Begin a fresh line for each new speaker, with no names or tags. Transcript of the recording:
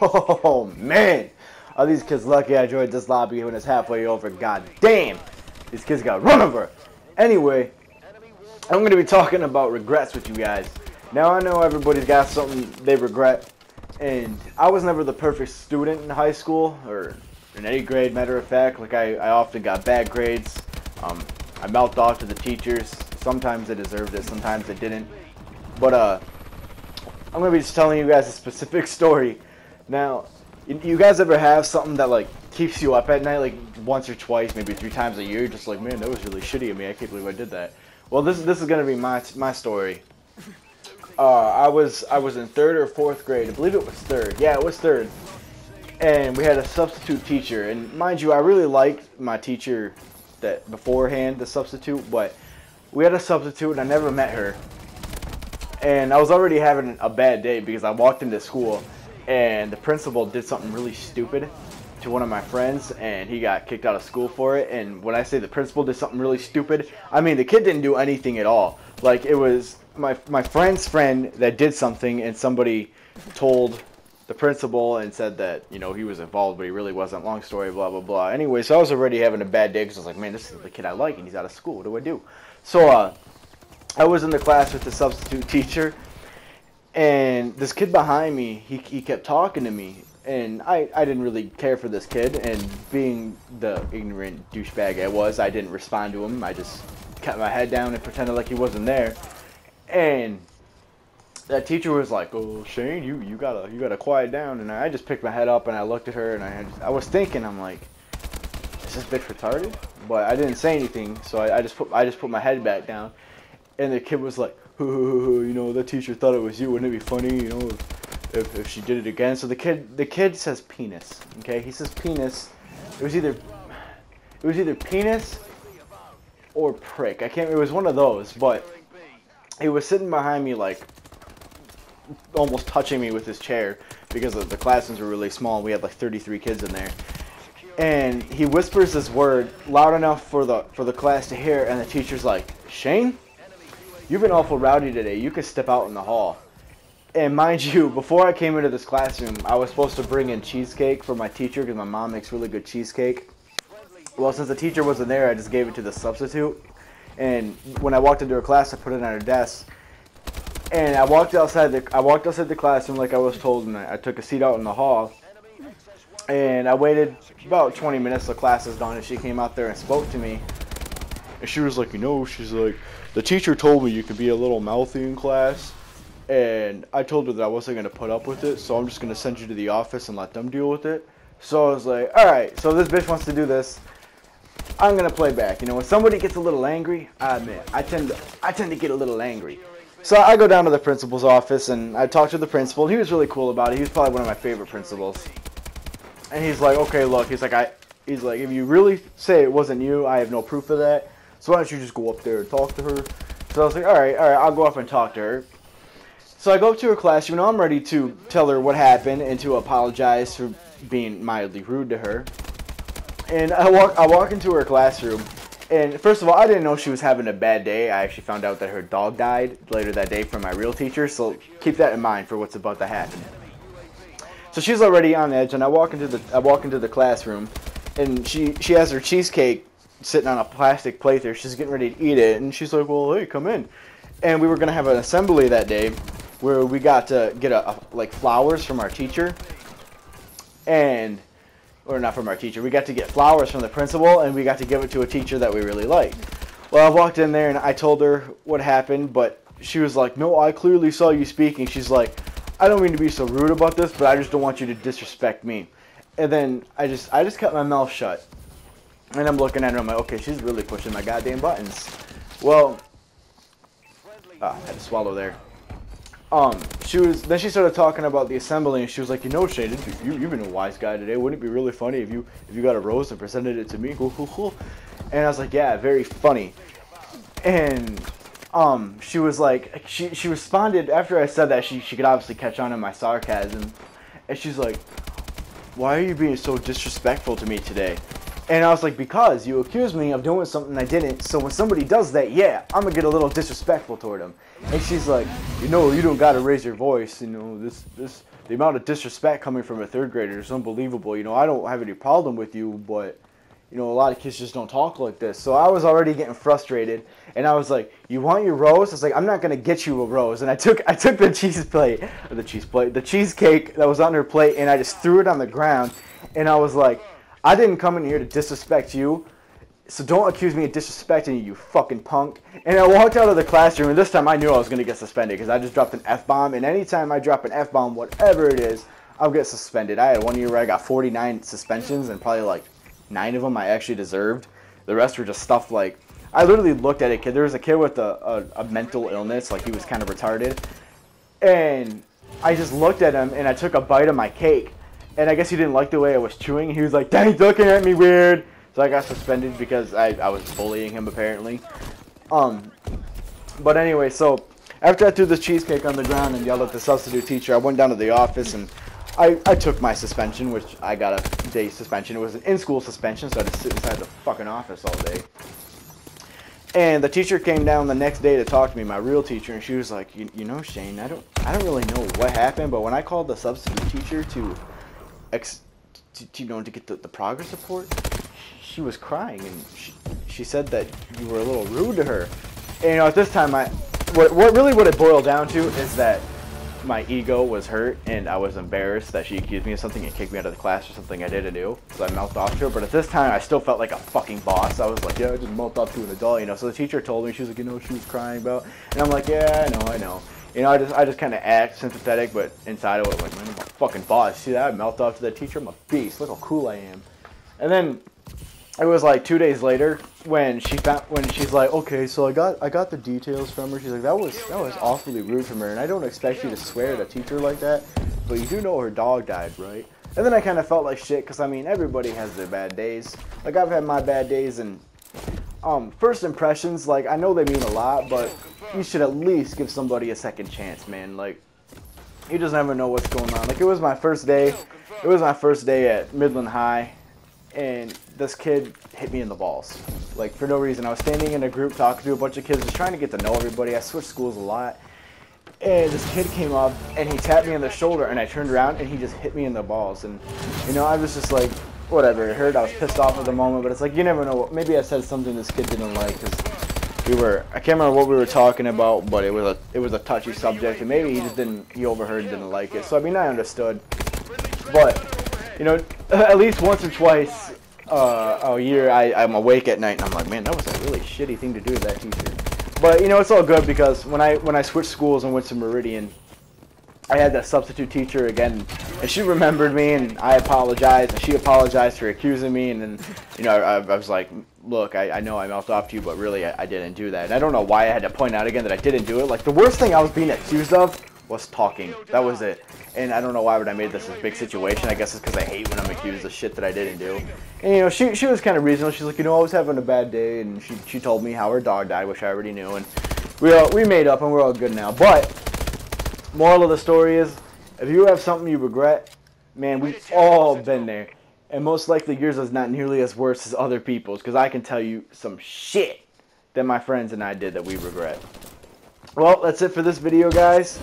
Oh man, are these kids lucky I joined this lobby when it's halfway over? God damn, these kids got run over. Anyway, I'm going to be talking about regrets with you guys. Now I know everybody's got something they regret, and I was never the perfect student in high school or in any grade. Matter of fact, like I often got bad grades. I mouthed off to the teachers. Sometimes they deserved it, sometimes they didn't. But I'm going to be just telling you guys a specific story. Now, you guys ever have something that like keeps you up at night, like once or twice, maybe 3 times a year, just like, man, that was really shitty of me. I can't believe I did that. Well, this is gonna be my story. I was in 3rd or 4th grade. I believe it was 3rd. Yeah, it was 3rd. And we had a substitute teacher. And mind you, I really liked my teacher that beforehand, the substitute. But we had a substitute, and I never met her. And I was already having a bad day because I walked into school, and the principal did something really stupid to one of my friends, and he got kicked out of school for it. And when I say the principal did something really stupid, I mean the kid didn't do anything at all. Like, it was my friend's friend that did something, and somebody told the principal and said that, you know, he was involved, but he really wasn't. Long story, blah, blah, blah. Anyway, so I was already having a bad day because I was like, man, this is the kid I like, and he's out of school. What do I do? So I was in the class with the substitute teacher, and this kid behind me, he kept talking to me. And I didn't really care for this kid, and being the ignorant douchebag I was, I didn't respond to him. I just kept my head down and pretended like he wasn't there. And that teacher was like, "Oh, Shane, you gotta quiet down." And I just picked my head up and I looked at her, and I was thinking, I'm like, is this bitch retarded? But I didn't say anything, so I just put my head back down. And the kid was like, you know, the teacher thought it was you. Wouldn't it be funny, you know, if she did it again? So the kid says penis. Okay, he says penis. It was either penis or prick. I can't. It was one of those. But he was sitting behind me, like almost touching me with his chair because the classrooms were really small. We had like 33 kids in there. And he whispers this word loud enough for the class to hear, and the teacher's like, "Shane, you've been awful rowdy today. You could step out in the hall." And mind you, before I came into this classroom, I was supposed to bring in cheesecake for my teacher because my mom makes really good cheesecake. Well, since the teacher wasn't there, I just gave it to the substitute. And when I walked into her class, I put it on her desk. And I walked outside the classroom like I was told, and I took a seat out in the hall. And I waited about 20 minutes till class was done, and she came out there and spoke to me. And she was like, you know, she's like, the teacher told me you could be a little mouthy in class. And I told her that I wasn't going to put up with it, so I'm just going to send you to the office and let them deal with it. So I was like, alright, so this bitch wants to do this. I'm going to play back. You know, when somebody gets a little angry, I admit, I tend to get a little angry. So I go down to the principal's office, and I talk to the principal. He was really cool about it. He was probably one of my favorite principals. And he's like, okay, look, he's like, if you really say it wasn't you, I have no proof of that. So why don't you just go up there and talk to her? So I was like, alright, I'll go up and talk to her. So I go up to her classroom, and I'm ready to tell her what happened and to apologize for being mildly rude to her. And I walk into her classroom, and first of all, I didn't know she was having a bad day. I actually found out that her dog died later that day from my real teacher, so keep that in mind for what's about to happen. So she's already on edge, and I walk into the classroom, and she has her cheesecake sitting on a plastic plate there. She's getting ready to eat it, and she's like, "Well, hey, come in." And we were gonna have an assembly that day, where we got to get like flowers from our teacher, or not from our teacher. We got to get flowers from the principal, and we got to give it to a teacher that we really liked. Well, I walked in there and I told her what happened, but she was like, "No, I clearly saw you speaking." She's like, "I don't mean to be so rude about this, but I just don't want you to disrespect me." And then I just kept my mouth shut, and I'm looking at her. I'm like, okay, she's really pushing my goddamn buttons. Well, I had to swallow there. Then she started talking about the assembly, and she was like, "You know, Shane, you've been a wise guy today. Wouldn't it be really funny if you got a rose and presented it to me?" And I was like, "Yeah, very funny." And she was like, she responded after I said that. She could obviously catch on to my sarcasm, and she's like, "Why are you being so disrespectful to me today?" And I was like, because you accused me of doing something I didn't, so when somebody does that, yeah, I'm gonna get a little disrespectful toward them. And she's like, you know, you don't gotta raise your voice, you know, the amount of disrespect coming from a third grader is unbelievable. You know, I don't have any problem with you, but, you know, a lot of kids just don't talk like this. So I was already getting frustrated, and I was like, you want your rose? I was like, I'm not gonna get you a rose. And I took the the cheesecake that was on her plate, and I just threw it on the ground, and I was like, I didn't come in here to disrespect you, so don't accuse me of disrespecting you, you fucking punk. And I walked out of the classroom, and this time I knew I was going to get suspended because I just dropped an F-bomb, and anytime I drop an F-bomb, whatever it is, I'll get suspended. I had one year where I got 49 suspensions, and probably like 9 of them I actually deserved. The rest were just stuff like, I literally looked at a kid. There was a kid with a mental illness, like he was kind of retarded, and I just looked at him, and I took a bite of my cake. And I guess he didn't like the way I was chewing. He was like, "Dang, looking at me weird." So I got suspended because I was bullying him apparently. But anyway, so after I threw this cheesecake on the ground and yelled at the substitute teacher, I went down to the office and I took my suspension, which I got a day suspension. It was an in-school suspension, so I had to sit inside the fucking office all day. And the teacher came down the next day to talk to me, my real teacher, and she was like, "You know, Shane, I don't really know what happened, but when I called the substitute teacher to get the progress report, she was crying, and she said that you were a little rude to her." And, you know, at this time, what it boiled down to is that my ego was hurt, and I was embarrassed that she accused me of something and kicked me out of the class for something I didn't do. So I mouthed off to her, but at this time, I still felt like a fucking boss. I was like, yeah, I just mouthed off to an adult, you know. So the teacher told me, she was like, you know, she was crying about, and I'm like, yeah, I know. You know, I just kind of act sympathetic, but inside I was like, man, I'm a fucking boss. See that? I melt off to that teacher. I'm a beast. Look how cool I am. And then it was like 2 days later when she's like, okay, so I got the details from her. She's like, that was awfully rude from her, and I don't expect you to swear at a teacher like that, but you do know her dog died, right? And then I kind of felt like shit because I mean, everybody has their bad days. Like I've had my bad days, and first impressions, like I know they mean a lot, but you should at least give somebody a second chance, man. Like, you just never know what's going on. Like, it was my first day at Midland High, and this kid hit me in the balls. Like, for no reason. I was standing in a group talking to a bunch of kids, just trying to get to know everybody. I switched schools a lot. And this kid came up, and he tapped me on the shoulder, and I turned around, and he just hit me in the balls. And, you know, I was just like, whatever. It hurt. I was pissed off at the moment, but it's like, you never know. Maybe I said something this kid didn't like, because I can't remember what we were talking about, but it was a touchy subject, and maybe he overheard and didn't like it. So I mean, I understood. But, you know, at least once or twice a year, I'm awake at night, and I'm like, man, that was a really shitty thing to do to that teacher. But, you know, it's all good, because when I switched schools and went to Meridian, I had that substitute teacher again, and she remembered me, and I apologized, and she apologized for accusing me, and then, you know, I was like, look, I know I mouthed off to you, but really I didn't do that. And I don't know why I had to point out again that I didn't do it. Like, the worst thing I was being accused of was talking. That was it. And I don't know why I made this a big situation. I guess it's because I hate when I'm accused of shit that I didn't do. And, you know, she was kind of reasonable. She's like, you know, I was having a bad day, and she told me how her dog died, which I already knew, and we made up, and we're all good now. But moral of the story is, if you have something you regret, man, we've all been there. And most likely yours is not nearly as worse as other people's, because I can tell you some shit that my friends and I did that we regret. Well, that's it for this video, guys.